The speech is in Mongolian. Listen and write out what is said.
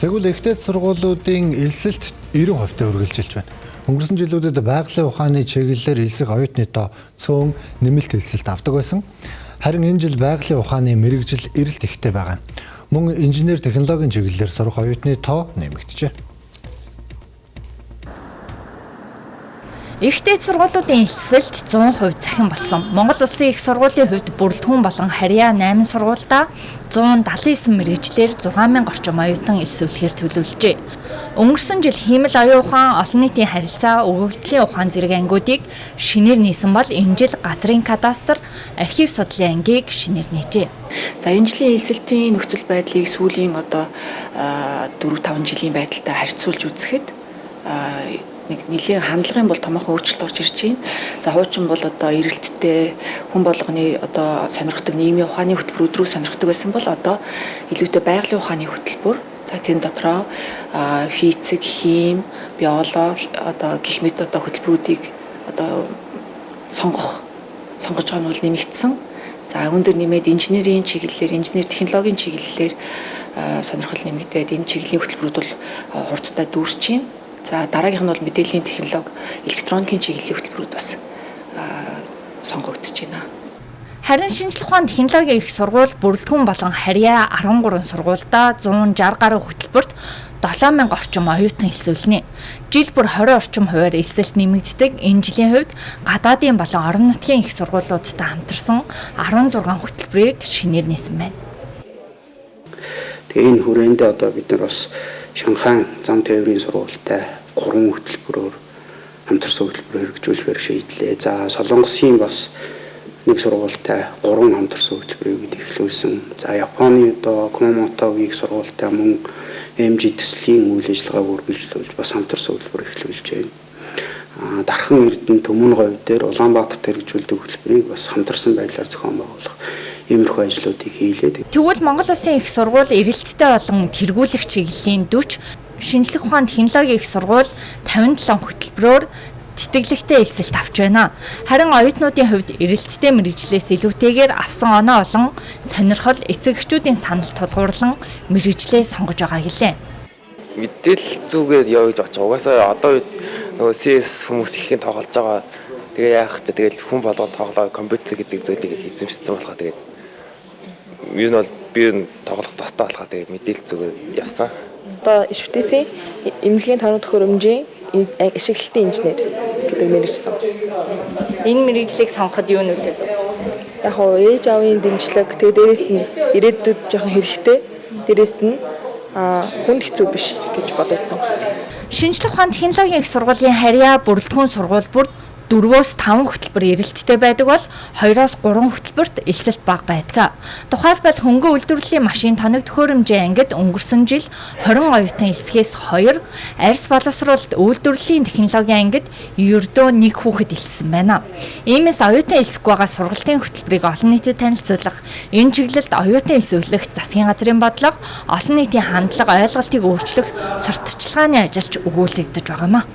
Тэгвэл ихтэй сургуулиудын элсэлт 90% үргэлжилж байна. Өнгөрсөн жилүүдэд байгалийн ухааны чиглэлээр элсэх оюутны тоо цөөн нэмэлт элсэлт авдаг байсан. Харин энэ жил байгалийн ухааны мэрэгжил эрэлт ихтэй байгаа. Мөн инженер технологийн чиглэлээр сурах оюутны тоо нэмэгджээ. Ихтэй сургуулиудын элсэлт 100% захин болсон. Монгол Улсын их сургуулийн хувьд бүрэлдэхүүн болон харьяа 8 сургуультай 179 мэрэгчлэр 6000 орчим оюутан элсүүлэхээр төлөвлөжээ. Өнгөрсөн жил хиймэл оюун ухаан, олон нийтийн харилцаа, өгөгдлийн ухаан зэрэг ангиудыг шинээр нээсэн бол энэ жил газрын кадастр, архив судлалын ангийг шинээр нээжээ. За энэ жилийн элсэлтийн нөхцөл байдлыг сүүлийн 4-5 жилийн байдалтай харьцуулж үзэхэд нэлийн хандлагын бол томоохон өөрчлөлт орж ирж байна. За хуучин бол эрэлттэй хүн болгоны сонирхдаг нийгмийн ухааны хөтөлбөрүүд рүү сонирхдаг байсан бол илүүтэй байгалийн ухааны хөтөлбөр. За тэр дотроо физик, хим, биологи гэх мэт хөтөлбөрүүдийг сонгож байгаа нь бол нэмэгдсэн. За өндөр нэмээд инженерийн чиглэлээр, инженер технологийн чиглэлээр сонирхол нэмэгдээд энэ чиглэлийн хөтөлбөрүүд бол хурдтай дүүрч байна. За дараагийнх нь бол мэдээллийн технологи, электроникийн чиглэлийн хөтөлбөрүүд бас сонгогдож байна. Харин шинжлэх ухааны технологийн их сургууль бүрэлдэхүүн болон харьяа 13 сургуультай 160 гаруй хөтөлбөрт 7000 орчим оюутан элсүүлнэ. Жил бүр 20 орчим хувиар элсэлт нэмэгддэг. Энэ жилийн хувьд гадаадын болон орон нутгийн их сургуулиудтай хамтарсан 16 хөтөлбөрийг шинээр нээсэн байна. Тэгээ энэ хүрээндээ бид нар бас Шанхай зам тээврийн сургуультай 3 хөтөлбөрөөр хамтарсан хөтөлбөр хэрэгжүүлэхээр шийдлээ. За Солонгосын бас нэг сургуультай 3 хамтарсан хөтөлбөрийг эхлүүлсэн. За Японы Кумамото-гийн сургуультай мөн MG төслийн үйл ажиллагааг үргэлжлүүлж бас хамтарсан хөтөлбөр эхлүүлж байна. Дархан Эрдэнэ Төмөн говь дээр Улаанбаатарт хэрэгжүүлдэг хөтөлбөрийг бас хамтарсан байдлаар зохион байгуулах иймэрхүү ажлуудыг хийлээ. Тэгвэл Монгол Улсын их сургууль эрэлттэй болон тэргүүлэх чиглэлийн 40, шинжлэх ухааны технологийн их сургууль 57 хөтөлбөрөөр тэтгэлэгтэй элсэлт авч байна. Харин оюутнуудын хувьд эрэлттэй мэрэгжлээс илүүтэйгээр авсан оноо олон сонирхол эцэг эхчүүдийн санал тулгуурлан мэрэгжлээ сонгож байгаа гэлээ. Мэдээлэл зүгээд явж очиж угаасаа одоо үед нөгөө CS хүмүүс ихэн тоглож байгаа. Тэгээ яах вэ? Тэгэл хүн болгон тоглоо компьютер гэдэг зүйлийг эзэмшсэн болохоор тэгээд юу нь бол би тоглох тустай болохоор тэгээд мэдээлэл зүгээд явсан. Одоо ишвтээсийн эмнэлгийн тооны төхөөрөмжийн ашиглалтын инженер гэдэг мэргэжил сонгосон. Энэ мэргэжлийг сонгоход юу нөлөө? Яг нь ээж аавын дэмжлэг, тэгээ дээрэс нь ирээдүйд жоохон хэрэгтэй. Дээрэс нь хүнд хэцүү биш гэж бодож сонгосон. Шинжлэх ухааны технологийн их сургуулийн харьяа бүрэлдэхүүн сургууль бүр 4-5 хөтөлбөр эрэлттэй байдаг бол 2-3 хөтөлбөрт элсэлт бага байдаг. Тухайлбал хөнгөн үйлдвэрлэлийн машин тоног төхөөрөмжийн ангид өнгөрсөн жил 20 оюутан элсэхээс 2, арьс боловсруулалт үйлдвэрлэлийн технологийн ангид ердөө 1 хүүхэд элссэн байна. Иймээс оюутан элсэхгүй байгаа сургалтын хөтөлбөрийг олон нийтэд танилцуулах, энэ чиглэлд оюутан элсүүлэх засгийн газрын бодлого, олон нийтийн хандлага, ойлголтыг өөрчлөх сурталчилгааны ажилч өгүүлэгдэж байгаамаа.